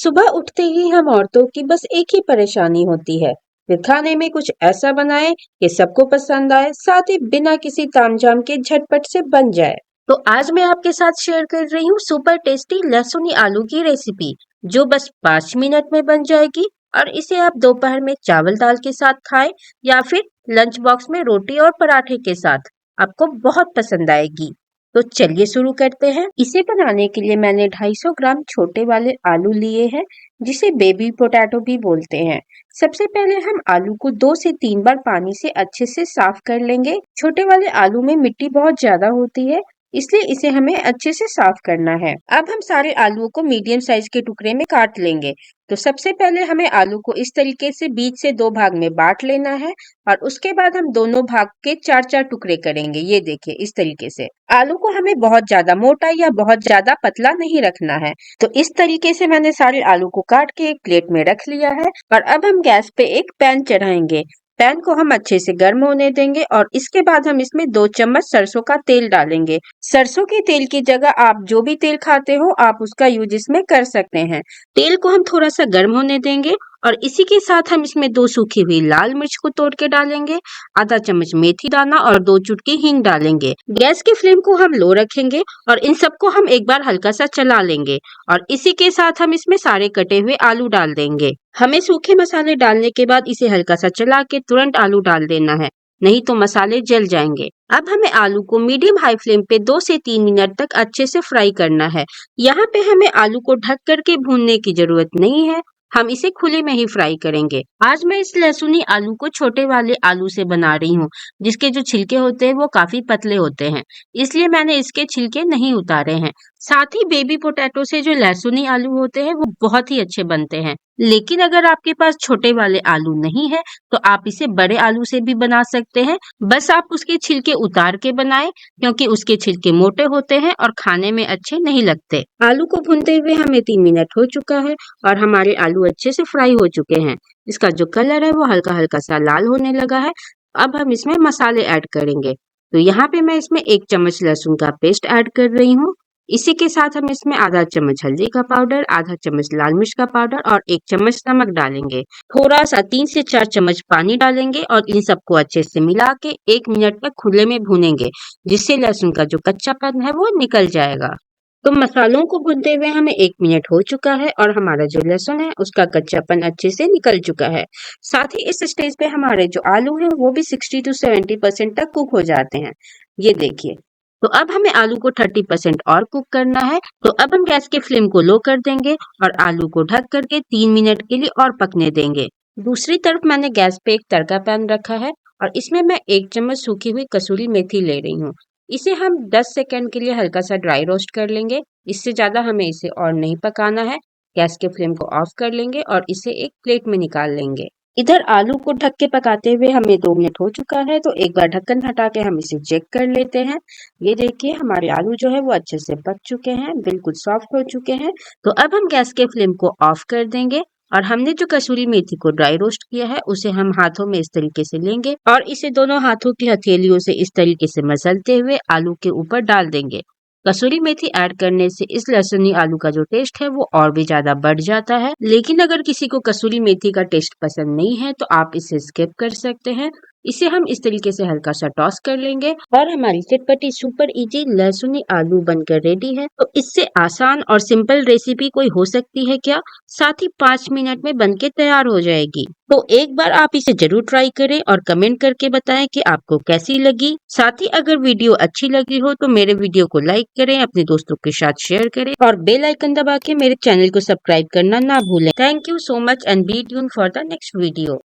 सुबह उठते ही हम औरतों की बस एक ही परेशानी होती है, फिर खाने में कुछ ऐसा बनाए कि सबको पसंद आए, साथ ही बिना किसी तामझाम के झटपट से बन जाए। तो आज मैं आपके साथ शेयर कर रही हूँ सुपर टेस्टी लहसुनी आलू की रेसिपी, जो बस 5 मिनट में बन जाएगी। और इसे आप दोपहर में चावल दाल के साथ खाएं या फिर लंच बॉक्स में रोटी और पराठे के साथ, आपको बहुत पसंद आएगी। तो चलिए शुरू करते हैं। इसे बनाने के लिए मैंने 250 ग्राम छोटे वाले आलू लिए हैं, जिसे बेबी पोटैटो भी बोलते हैं। सबसे पहले हम आलू को 2 से 3 बार पानी से अच्छे से साफ कर लेंगे। छोटे वाले आलू में मिट्टी बहुत ज्यादा होती है, इसलिए इसे हमें अच्छे से साफ करना है। अब हम सारे आलूओं को मीडियम साइज के टुकड़े में काट लेंगे। तो सबसे पहले हमें आलू को इस तरीके से बीच से 2 भाग में बांट लेना है, और उसके बाद हम दोनों भाग के 4-4 टुकड़े करेंगे। ये देखिए, इस तरीके से। आलू को हमें बहुत ज्यादा मोटा या बहुत ज्यादा पतला नहीं रखना है। तो इस तरीके से मैंने सारे आलू को काट के एक प्लेट में रख लिया है, और अब हम गैस पे एक पैन चढ़ाएंगे। पैन को हम अच्छे से गर्म होने देंगे, और इसके बाद हम इसमें 2 चम्मच सरसों का तेल डालेंगे। सरसों के तेल की जगह आप जो भी तेल खाते हो, आप उसका यूज इसमें कर सकते हैं। तेल को हम थोड़ा सा गर्म होने देंगे, और इसी के साथ हम इसमें 2 सूखी हुई लाल मिर्च को तोड़ के डालेंगे, आधा चम्मच मेथी दाना और 2 चुटकी हींग डालेंगे। गैस की फ्लेम को हम लो रखेंगे, और इन सबको हम एक बार हल्का सा चला लेंगे। और इसी के साथ हम इसमें सारे कटे हुए आलू डाल देंगे। हमें सूखे मसाले डालने के बाद इसे हल्का सा चला के तुरंत आलू डाल देना है, नहीं तो मसाले जल जाएंगे। अब हमें आलू को मीडियम हाई फ्लेम पे 2 से 3 मिनट तक अच्छे से फ्राई करना है। यहाँ पे हमें आलू को ढक करके भूनने की जरूरत नहीं है, हम इसे खुले में ही फ्राई करेंगे। आज मैं इस लहसुनी आलू को छोटे वाले आलू से बना रही हूँ, जिसके जो छिलके होते हैं वो काफी पतले होते हैं, इसलिए मैंने इसके छिलके नहीं उतारे हैं। साथ ही बेबी पोटैटो से जो लहसुनी आलू होते हैं वो बहुत ही अच्छे बनते हैं। लेकिन अगर आपके पास छोटे वाले आलू नहीं है, तो आप इसे बड़े आलू से भी बना सकते हैं। बस आप उसके छिलके उतार के बनाएं, क्योंकि उसके छिलके मोटे होते हैं और खाने में अच्छे नहीं लगते। आलू को भूनते हुए हमें 3 मिनट हो चुका है, और हमारे आलू अच्छे से फ्राई हो चुके हैं। इसका जो कलर है वो हल्का हल्का सा लाल होने लगा है। अब हम इसमें मसाले ऐड करेंगे। तो यहाँ पे मैं इसमें 1 चम्मच लहसुन का पेस्ट ऐड कर रही हूँ। इसी के साथ हम इसमें आधा चम्मच हल्दी का पाउडर, आधा चम्मच लाल मिर्च का पाउडर और 1 चम्मच नमक डालेंगे। थोड़ा सा 3 से 4 चम्मच पानी डालेंगे, और इन सबको अच्छे से मिला के 1 मिनट तक खुले में भूनेंगे, जिससे लहसुन का जो कच्चापन है वो निकल जाएगा। तो मसालों को भूनते हुए हमें 1 मिनट हो चुका है, और हमारा जो लहसुन है उसका कच्चापन अच्छे से निकल चुका है। साथ ही इस स्टेज पे हमारे जो आलू हैं वो भी 60 to 70% तक कुक हो जाते हैं। ये देखिए। तो अब हमें आलू को 30% और कुक करना है। तो अब हम गैस के फ्लेम को लो कर देंगे, और आलू को ढक करके 3 मिनट के लिए और पकने देंगे। दूसरी तरफ मैंने गैस पे एक तड़का पैन रखा है, और इसमें मैं 1 चम्मच सूखी हुई कसूरी मेथी ले रही हूँ। इसे हम 10 सेकंड के लिए हल्का सा ड्राई रोस्ट कर लेंगे। इससे ज्यादा हमें इसे और नहीं पकाना है। गैस के फ्लेम को ऑफ कर लेंगे, और इसे एक प्लेट में निकाल लेंगे। इधर आलू को ढक के पकाते हुए हमें 2 मिनट हो चुका है, तो एक बार ढक्कन हटा के हम इसे चेक कर लेते हैं। ये देखिए, हमारे आलू जो है वो अच्छे से पक चुके हैं, बिल्कुल सॉफ्ट हो चुके हैं। तो अब हम गैस के फ्लेम को ऑफ कर देंगे, और हमने जो कसूरी मेथी को ड्राई रोस्ट किया है उसे हम हाथों में इस तरीके से लेंगे, और इसे दोनों हाथों की हथेलियों से इस तरीके से मसलते हुए आलू के ऊपर डाल देंगे। कसूरी मेथी ऐड करने से इस लहसुनी आलू का जो टेस्ट है वो और भी ज्यादा बढ़ जाता है। लेकिन अगर किसी को कसूरी मेथी का टेस्ट पसंद नहीं है, तो आप इसे स्किप कर सकते हैं। इसे हम इस तरीके से हल्का सा टॉस कर लेंगे, और हमारी चटपटी सुपर इजी लहसुनी आलू बनकर रेडी है। तो इससे आसान और सिंपल रेसिपी कोई हो सकती है क्या? साथ ही 5 मिनट में बनके तैयार हो जाएगी। तो एक बार आप इसे जरूर ट्राई करें, और कमेंट करके बताएं कि आपको कैसी लगी। साथ ही अगर वीडियो अच्छी लगी हो तो मेरे वीडियो को लाइक करें, अपने दोस्तों के साथ शेयर करें, और बेल आइकन दबा के मेरे चैनल को सब्सक्राइब करना ना भूलें। Thank you so much, and be tuned for the next video.